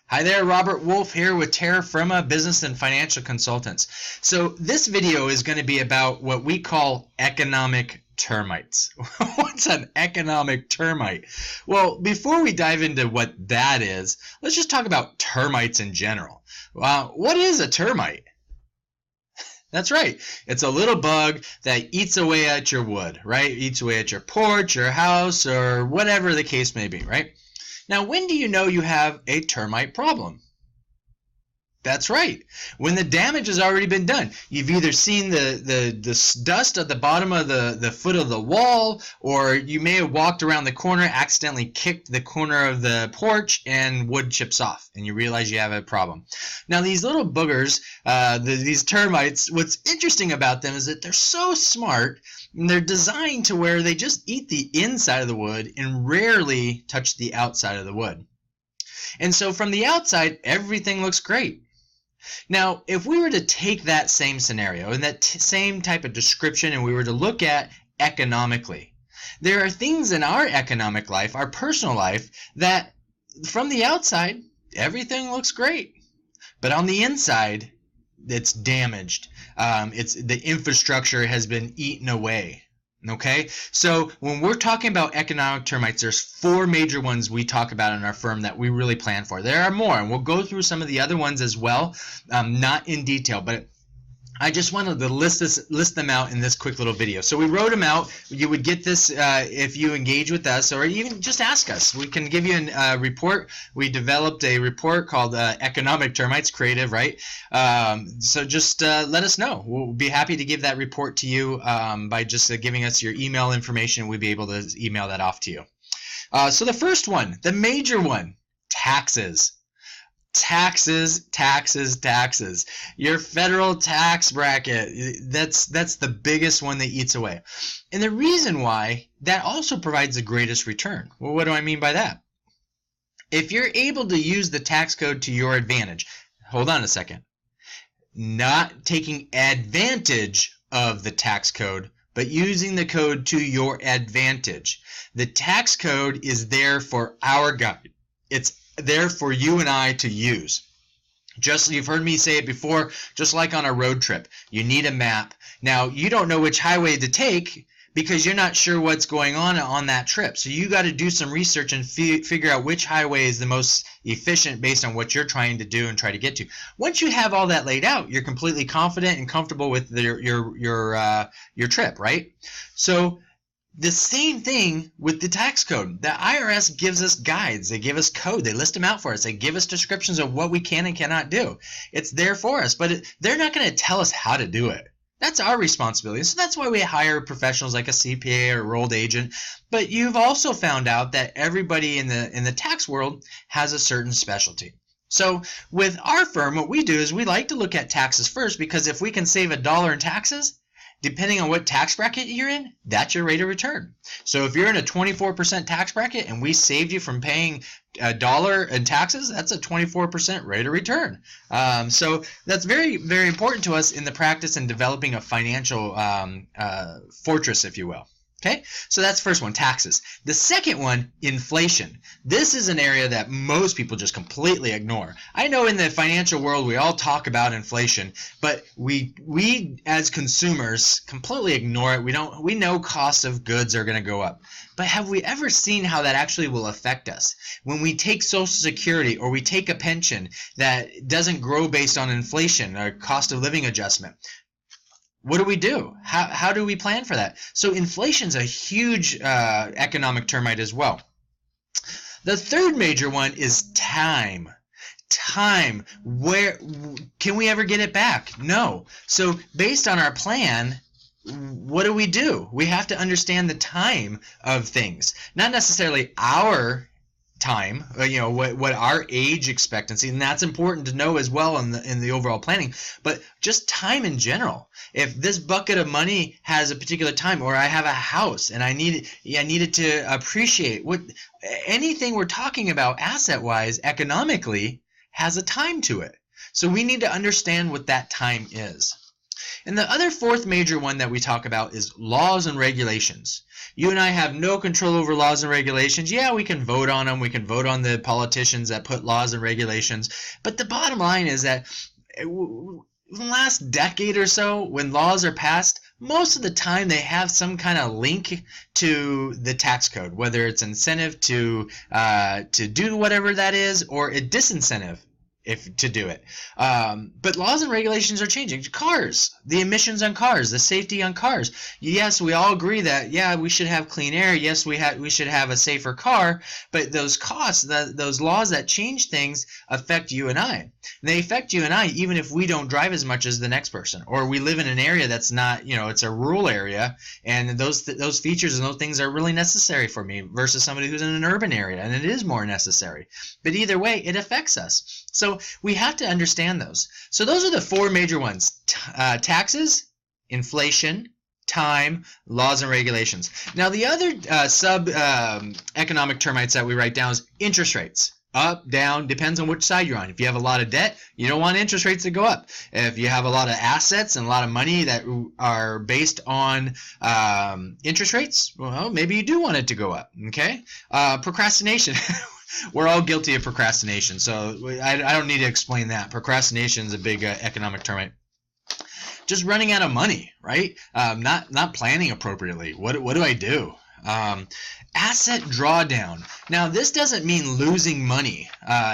Hi there, Robert Wolf here with Terra Firma Business and Financial Consultants. So this video is going to be about what we call economic termites. What's an economic termite? Well, before we dive into what that is, let's just talk about termites in general. What is a termite? That's right. It's a little bug that eats away at your wood, right? Eats away at your porch, your house, or whatever the case may be, right? Now, when do you know you have a termite problem? That's right. When the damage has already been done. You've either seen the dust at the bottom of the foot of the wall, or you may have walked around the corner, accidentally kicked the corner of the porch, and wood chips off, and you realize you have a problem. Now, these little boogers, these termites, what's interesting about them is that they're so smart, and they're designed to where they just eat the inside of the wood and rarely touch the outside of the wood. And so from the outside, everything looks great. Now, if we were to take that same scenario and that same type of description and we were to look at economically, there are things in our economic life, our personal life, that from the outside, everything looks great. But on the inside, it's damaged. The infrastructure has been eaten away. Okay, so when we're talking about economic termites, there's 4 major ones we talk about in our firm that we really plan for. There are more, and we'll go through some of the other ones as well, not in detail, but I just wanted to list them out in this quick little video. So we wrote them out. You would get this if you engage with us, or even just ask us. We can give you a report. We developed a report called Economic Termites, creative, right? So just let us know. We'll be happy to give that report to you by just giving us your email information. We'll be able to email that off to you. So the first one, the major one, taxes. Taxes, taxes, taxes. Your federal tax bracket, that's the biggest one that eats away. And the reason why, that also provides the greatest return. Well, what do I mean by that? If you're able to use the tax code to your advantage, hold on a second, not taking advantage of the tax code, but using the code to your advantage. The tax code is there for our guide. It's there for you and I to use. Just, you've heard me say it before, just like on a road trip, you need a map. Now, you don't know which highway to take because you're not sure what's going on that trip. So you got to do some research and figure out which highway is the most efficient based on what you're trying to do and try to get to. Once you have all that laid out, you're completely confident and comfortable with your trip, right? So the same thing with the tax code. The IRS gives us guides. They give us code. They list them out for us. They give us descriptions of what we can and cannot do. It's there for us, but they're not going to tell us how to do it. That's our responsibility. So that's why we hire professionals like a CPA or a enrolled agent. But you've also found out that everybody in the tax world has a certain specialty. So with our firm, what we do is we like to look at taxes first, because if we can save $1 in taxes, depending on what tax bracket you're in, that's your rate of return. So if you're in a 24% tax bracket and we saved you from paying $1 in taxes, that's a 24% rate of return. So that's very, very important to us in the practice and developing a financial fortress, if you will. Okay, so that's the first one, taxes. The second one, inflation. This is an area that most people just completely ignore. I know in the financial world we all talk about inflation, but we as consumers completely ignore it. We know costs of goods are going to go up. But have we ever seen how that actually will affect us? When we take Social Security or we take a pension that doesn't grow based on inflation or cost of living adjustment, what do? How do we plan for that? So inflation's a huge economic termite as well. The third major one is time. Time. Where can we ever get it back? No. So based on our plan, what do? We have to understand the time of things, not necessarily our time, what our age expectancy, and that's important to know as well in the overall planning, but just time in general. If this bucket of money has a particular time, or I have a house and I need it to appreciate, anything we're talking about asset wise economically has a time to it. So we need to understand what that time is. And the other fourth major one that we talk about is laws and regulations. You and I have no control over laws and regulations. Yeah, we can vote on them. We can vote on the politicians that put laws and regulations. But the bottom line is that in the last decade or so, when laws are passed, most of the time they have some kind of link to the tax code, whether it's incentive to do whatever that is, or a disincentive to do it. But laws and regulations are changing. Cars, the emissions on cars, the safety on cars. Yes, we all agree that, yeah, we should have clean air. Yes, we should have a safer car. But those costs, those laws that change things affect you and I. And they affect you and I even if we don't drive as much as the next person, or we live in an area that's not, it's a rural area, and those features and those things are really necessary for me versus somebody who's in an urban area, and it is more necessary. But either way, it affects us. So we have to understand those. So those are the four major ones: taxes, inflation, time, laws and regulations. Now the other sub-economic termites that we write down is interest rates. Up, down, depends on which side you're on. If you have a lot of debt, you don't want interest rates to go up. If you have a lot of assets and a lot of money that are based on interest rates, well, maybe you do want it to go up. Okay? Procrastination. We're all guilty of procrastination, so I don't need to explain that. Procrastination is a big economic termite. Just running out of money, right? Not planning appropriately. What do I do? Asset drawdown. Now, this doesn't mean losing money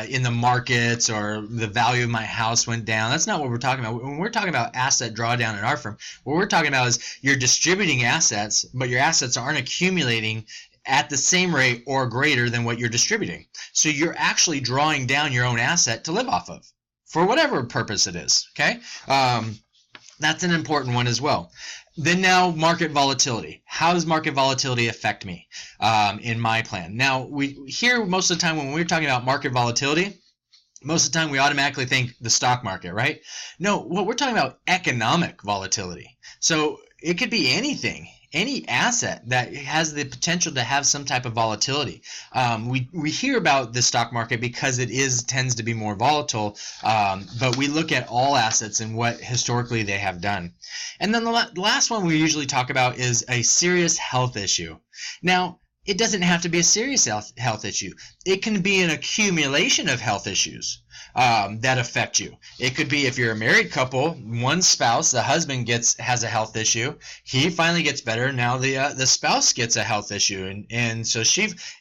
in the markets or the value of my house went down. That's not what we're talking about. When we're talking about asset drawdown in our firm, what we're talking about is you're distributing assets, but your assets aren't accumulating at the same rate or greater than what you're distributing. So you're actually drawing down your own asset to live off of for whatever purpose it is. Okay? That's an important one as well. Then now, market volatility. How does market volatility affect me in my plan? Now, we hear most of the time when we're talking about market volatility, most of the time we automatically think the stock market, right? No, what we're talking about economic volatility. So it could be anything. Any asset that has the potential to have some type of volatility. We hear about the stock market because it tends to be more volatile, but we look at all assets and what historically they have done. And then the last one we usually talk about is a serious health issue. Now, it doesn't have to be a serious health issue. It can be an accumulation of health issues that affect you. It could be if you're a married couple, one spouse, the husband has a health issue. He finally gets better. Now the spouse gets a health issue, and so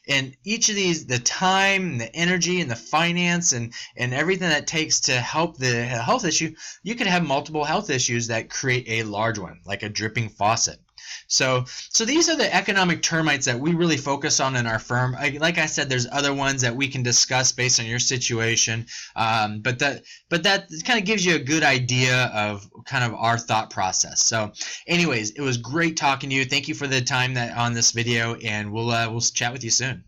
and each of these, the time, and the energy, and the finance, and everything that takes to help the health issue, you could have multiple health issues that create a large one, like a dripping faucet. So these are the economic termites that we really focus on in our firm. Like I said, there's other ones that we can discuss based on your situation, but that kind of gives you a good idea of kind of our thought process. So anyways, it was great talking to you. Thank you for the time on this video, and we'll chat with you soon.